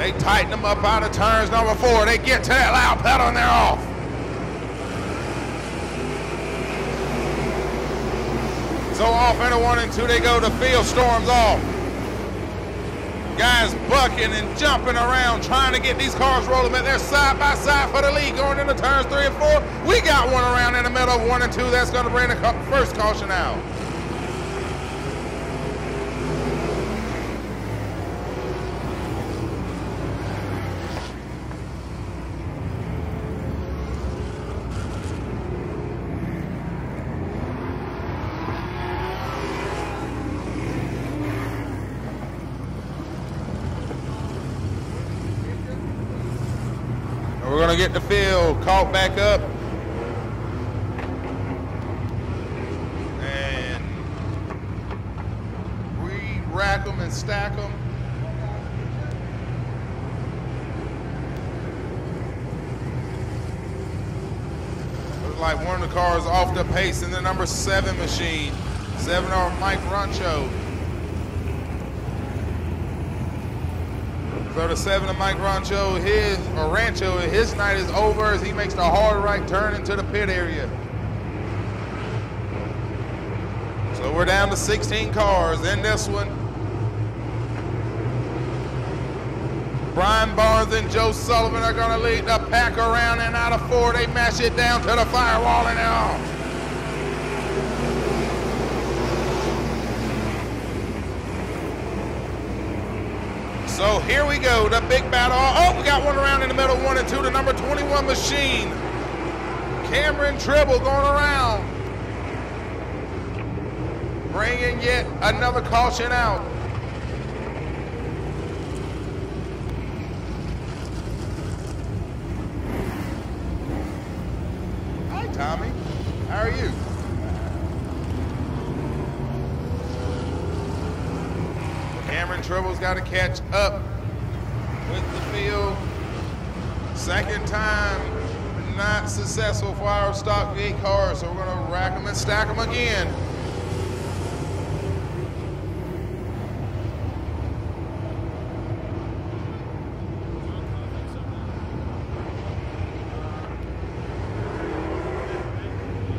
They tighten them up out of turns number 4. They get to that loud pedal and they're off. So off into 1 and 2 they go. The field storms off. Guys bucking and jumping around trying to get these cars rolling, but they're side by side for the lead going into turns 3 and 4. We got one around in the middle of 1 and 2. That's going to bring the first caution out. We're gonna get the field caught back up. And re-rack them and stack them. Looks like one of the cars off the pace in the number 7 machine. 7 on Mike Rancho. So the 7 of Mike Rancho, his night is over as he makes the hard right turn into the pit area. So we're down to 16 cars in this one. Brian Barnes and Joe Sullivan are gonna lead the pack around, and out of 4, they mash it down to the firewall and they're off. So here we go, the big battle. Oh, we got one around in the middle, 1 and 2, the number 21 machine. Cameron Tribble going around. Bringing yet another caution out. Hi, Tommy. How are you? Cameron Tribble's got to catch up with the field. Second time not successful for our stock V8 cars, so we're going to rack them and stack them again.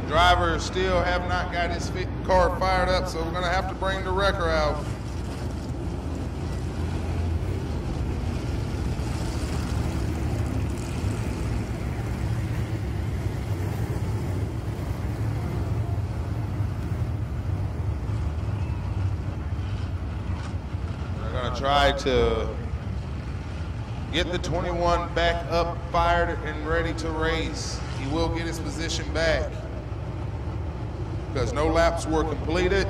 Driver still have not got his car fired up, so we're going to have to bring the wrecker out. Try to get the 21 back up, fired, and ready to race. He will get his position back because no laps were completed.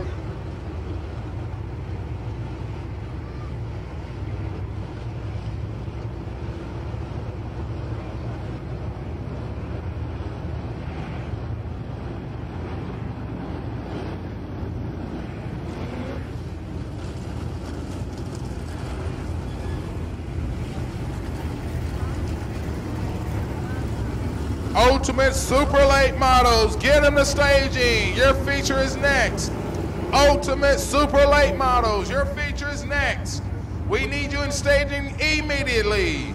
Ultimate Super Late Models, get them to staging. Your feature is next. Ultimate Super Late Models, your feature is next. We need you in staging immediately.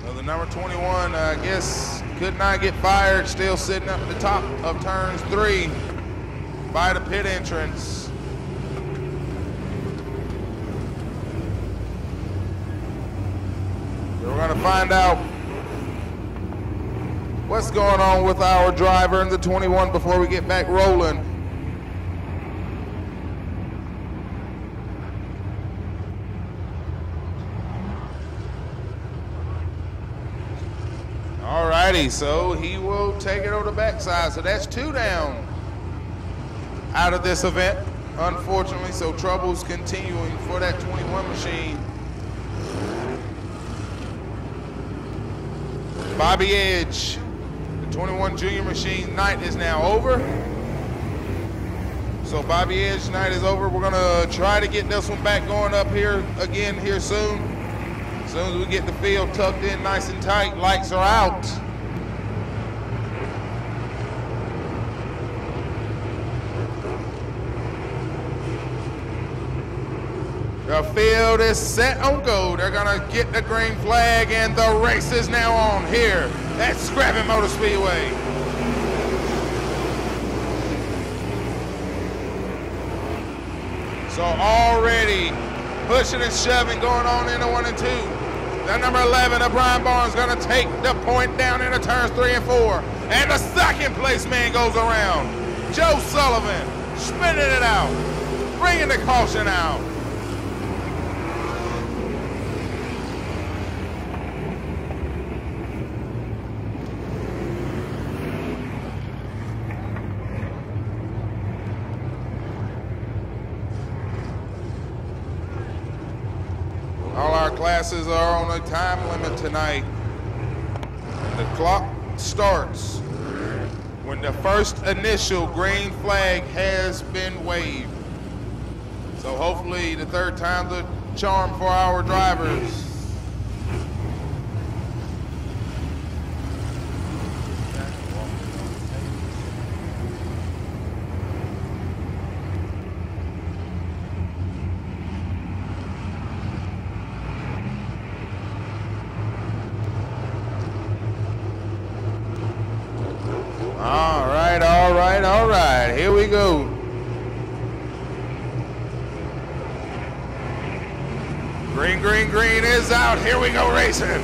Well, the number 21, I guess, could not get fired, still sitting up at the top of turns 3 by the pit entrance. So we're gonna find out what's going on with our driver in the 21 before we get back rolling. Alrighty, so he will take it over the backside. So that's 2 down out of this event, unfortunately. So trouble's continuing for that 21 machine. Bobby Edge, the 21 junior machine night is now over. So Bobby Edge night is over. We're gonna try to get this one back going up here again here soon. soon as we get the field tucked in nice and tight, lights are out. The field is set on go. They're gonna get the green flag and the race is now on here at Scrapping Motor Speedway. So already pushing and shoving going on into 1 and 2. The number 11 of Brian Barnes gonna take the point down into turns 3 and 4. And the second place man goes around. Joe Sullivan spinning it out, bringing the caution out. All our classes are on a time limit tonight. The clock starts when the first initial green flag has been waved. So hopefully the third time's a charm for our drivers. All right, here we go. Green, green, green is out. Here we go racing.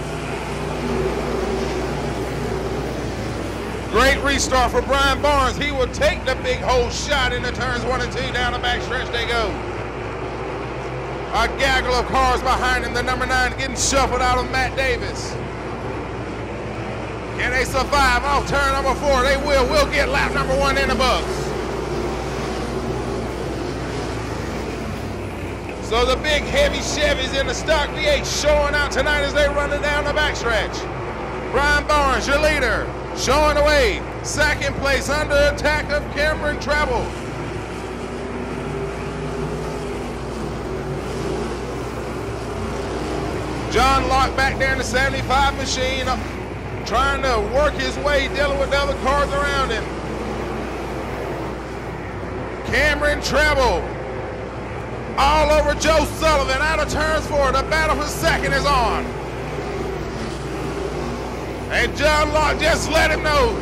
Great restart for Brian Barnes. He will take the big hole shot into turns 1 and 2. Down the backstretch they go. A gaggle of cars behind him. The number 9 getting shuffled out of Matt Davis. Can they survive off turn number 4? They will. We'll get lap number 1 in the books. So the big heavy Chevys in the stock V8 showing out tonight as they run it down the backstretch. Brian Barnes, your leader, showing away. Second place under attack of Cameron Treble. John Locke back there in the 75 machine, trying to work his way, dealing with the other cars around him. Cameron Treble all over Joe Sullivan, out of turns 4. The battle for second is on. And John Locke just let him know,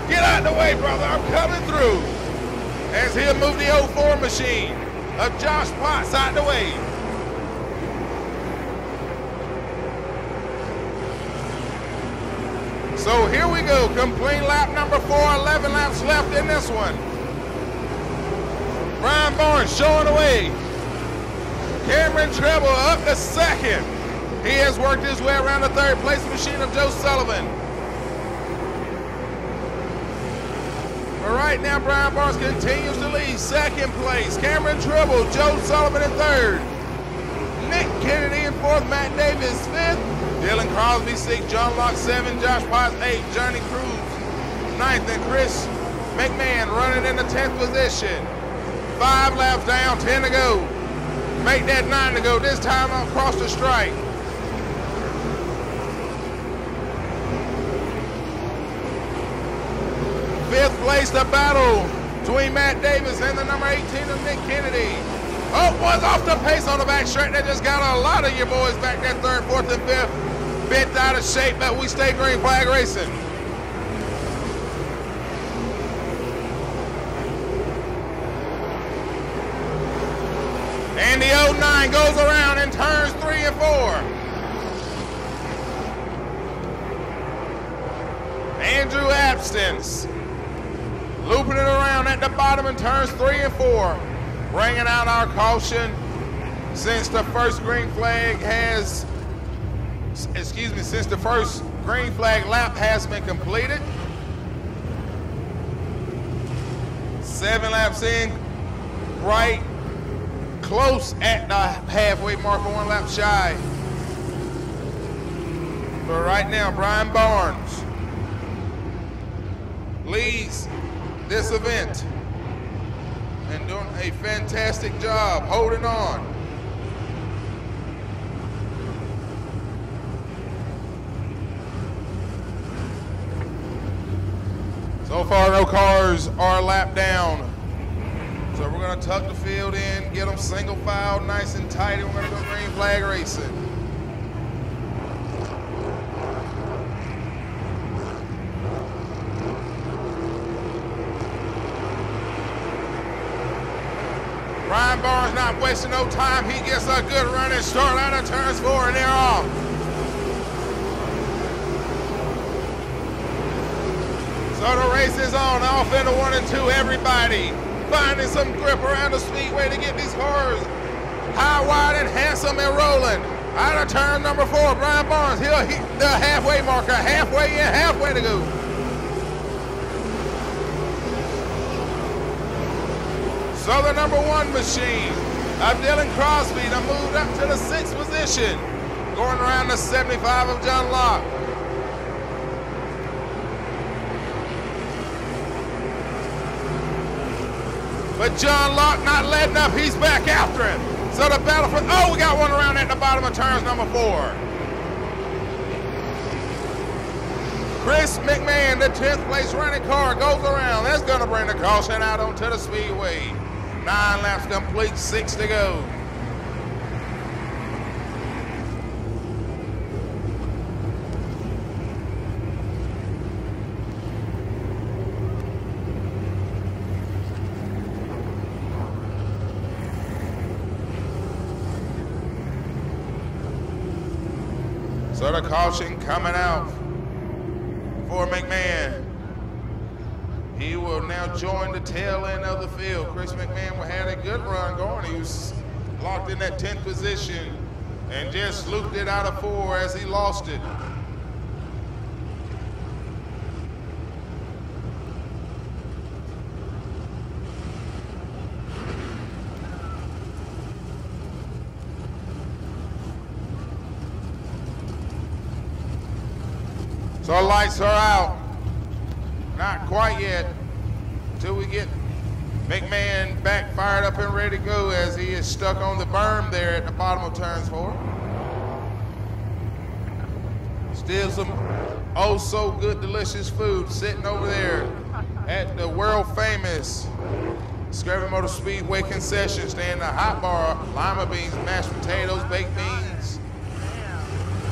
get out of the way, brother, I'm coming through. As he'll move the 04 machine of Josh Potts out the way. So here we go, complete lap number 4, 11 laps left in this one. Brian Barnes showing away. Cameron Treble up to second. He has worked his way around the third place machine of Joe Sullivan. But right now, Brian Barnes continues to lead. Second place, Cameron Treble, Joe Sullivan in third. Nick Kennedy in fourth, Matt Davis fifth. Dylan Crosby 6, John Locke 7, Josh Potts 8, Johnny Cruz 9th, and Chris McMahon running in the 10th position. 5 laps down, 10 to go. Make that 9 to go, this time across the stripe. Fifth place, the battle between Matt Davis and the number 18 of Nick Kennedy. Oh, one's off the pace on the back straight. They just got a lot of your boys back there, 3rd, 4th, and 5th. Bent out of shape, but we stay green flag racing. And the 09 goes around in turns 3 and 4. Andrew Abstance looping it around at the bottom in turns 3 and 4. Bringing out our caution since the first green flag has, since the first green flag lap has been completed. 7 laps in, right close at the halfway mark, 1 lap shy. But right now, Brian Barnes leads this event and doing a fantastic job holding on. So far, no cars are a lap down. So we're gonna tuck the field in, get them single file, nice and tight, and we're gonna go green flag racing. Brian Barnes not wasting no time. He gets a good running start out of turns 4 and they're off. So the race is on, off into 1 and 2, everybody finding some grip around the speedway to get these cars high, wide, and handsome and rolling. Out of turn number 4, Brian Barnes, he'll hit the halfway marker, halfway in, halfway to go. So the number 1 machine of Dylan Crosby to move up to the 6th position, going around the 75 of John Locke. But John Locke not letting up, he's back after him. So the battle for, oh, we got one around at the bottom of turns number 4. Chris McMahon, the 10th place running car, goes around. That's gonna bring the caution out onto the speedway. 9 laps complete, 6 to go. So the caution coming out for McMahon. He will now join the tail end of the field. Chris McMahon had a good run going. He was locked in that 10th position and just looped it out of 4 as he lost it. So the lights are out. Not quite yet, until we get McMahon back fired up and ready to go as he is stuck on the berm there at the bottom of turns 4. Still some oh so good delicious food sitting over there at the world famous Scurvy Motor Speedway concession stand, the hot bar, lima beans, mashed potatoes, baked beans,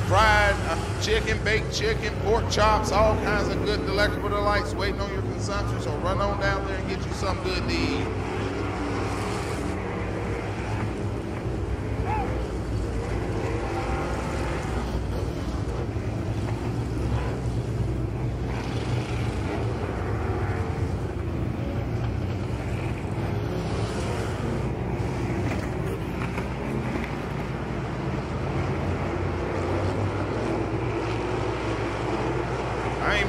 fried chicken, baked chicken, pork chops, all kinds of good delectable delights waiting on your consumption. So run on down there and get you something good to eat.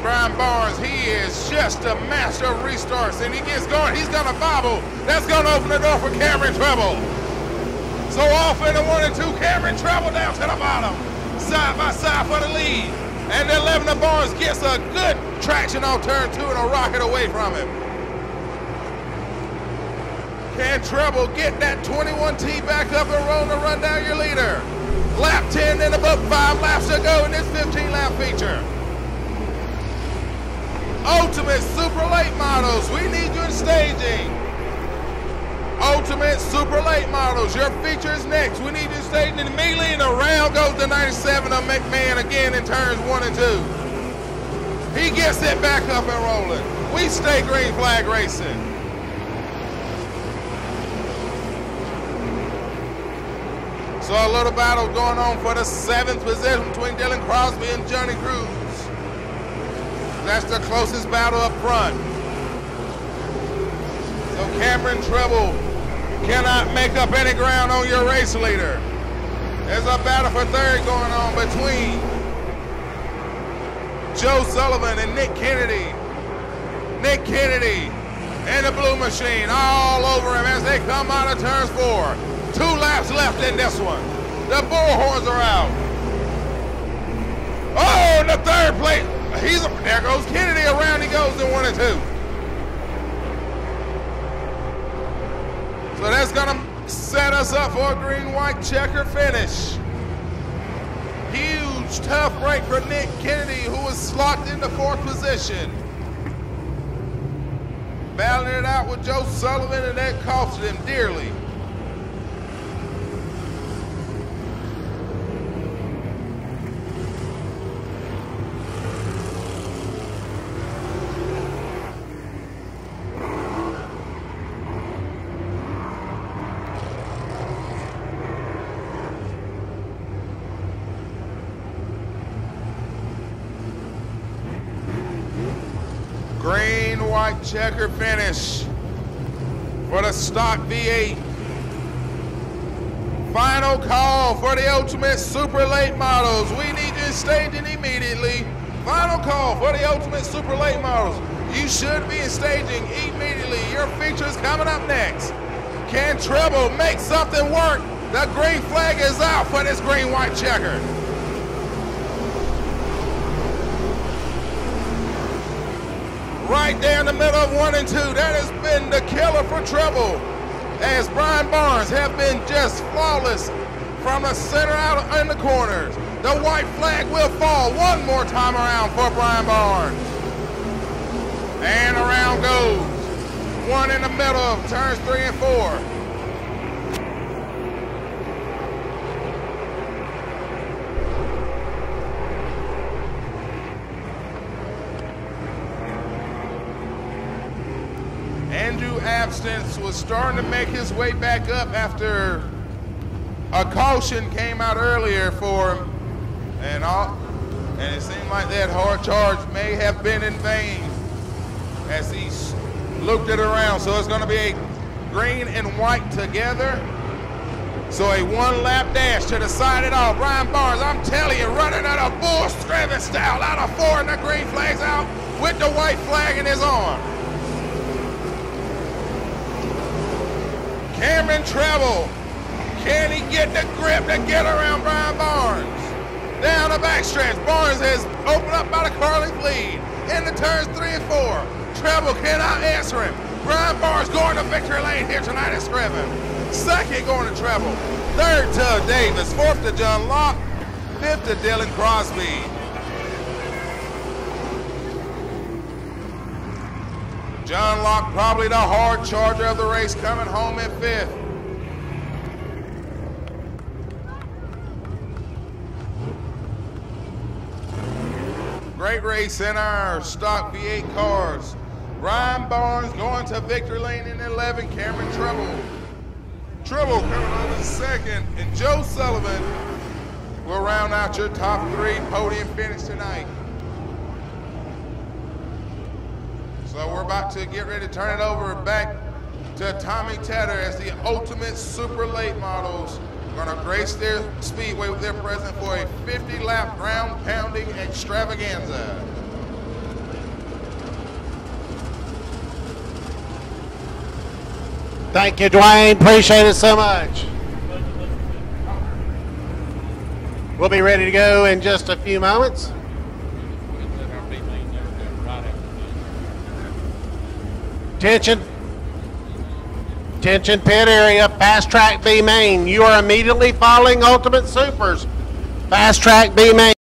Brian Barnes, he is just a master of restarts, and he gets going, he's gonna bobble. That's gonna open the door for Cameron Treble. So off into 1 and 2, Cameron Treble down to the bottom, side by side for the lead. And then 11 of Barnes gets a good traction on turn 2 and a rocket away from him. Can Treble get that 21T back up and roll to run down your leader? Lap 10 and about 5 laps to go in this 15-lap feature. Ultimate Super Late Models, we need you in staging. Ultimate Super Late Models, your feature is next. We need you in staging immediately, and around goes the 97 of McMahon again in turns 1 and 2. He gets it back up and rolling. We stay green flag racing. So a little battle going on for the 7th position between Dylan Crosby and Johnny Cruz. That's the closest battle up front. So Cameron Treble cannot make up any ground on your race leader. There's a battle for 3rd going on between Joe Sullivan and Nick Kennedy. Nick Kennedy and the blue machine all over him as they come out of turns 4. 2 laps left in this one. The bullhorns are out. Oh, in the 3rd place. There goes Kennedy, around he goes in 1 and 2. So that's gonna set us up for a green-white checker finish. Huge, tough break for Nick Kennedy, who was locked into 4th position. battling it out with Joe Sullivan, and that costed him dearly. Green, white checker finish for the stock V8. Final call for the Ultimate Super Late Models. We need you in staging immediately. Final call for the Ultimate Super Late Models. You should be in staging immediately. Your feature is coming up next. Can Treble make something work? The green flag is out for this green, white checker. Right there in the middle of 1 and 2. That has been the killer for Treble, as Brian Barnes have been just flawless from the center out in the corners. The white flag will fall one more time around for Brian Barnes. And around goes. One in the middle of turns 3 and 4. Andrew Abstinence was starting to make his way back up after a caution came out earlier for him, and it seemed like that hard charge may have been in vain as he looped it around. So it's going to be a green and white together. So a one-lap dash to decide it all. Brian Barnes, I'm telling you, running at a bull screaming style out of 4, and the green flag's out with the white flag in his arm. Cameron Treble, can he get the grip to get around Brian Barnes? Down the backstretch, Barnes has opened up by the Carling's lead. Into turns 3 and 4. Treble cannot answer him. Brian Barnes going to victory lane here tonight at Scriven. Second going to Treble. Third to Davis. Fourth to John Locke. Fifth to Dylan Crosby. John Locke, probably the hard charger of the race, coming home in 5th. Great race in our stock V8 cars. Brian Barnes going to victory lane in 11. Cameron Treble coming on in 2nd. And Joe Sullivan will round out your top 3 podium finish tonight. So we're about to get ready to turn it over back to Tommy Tedder as the Ultimate Super Late Models are going to grace their speedway with their presence for a 50-lap ground-pounding extravaganza. Thank you, Dwayne. Appreciate it so much. We'll be ready to go in just a few moments. Attention. Attention pit area, fast track B main. You are immediately following Ultimate Supers. Fast track B main.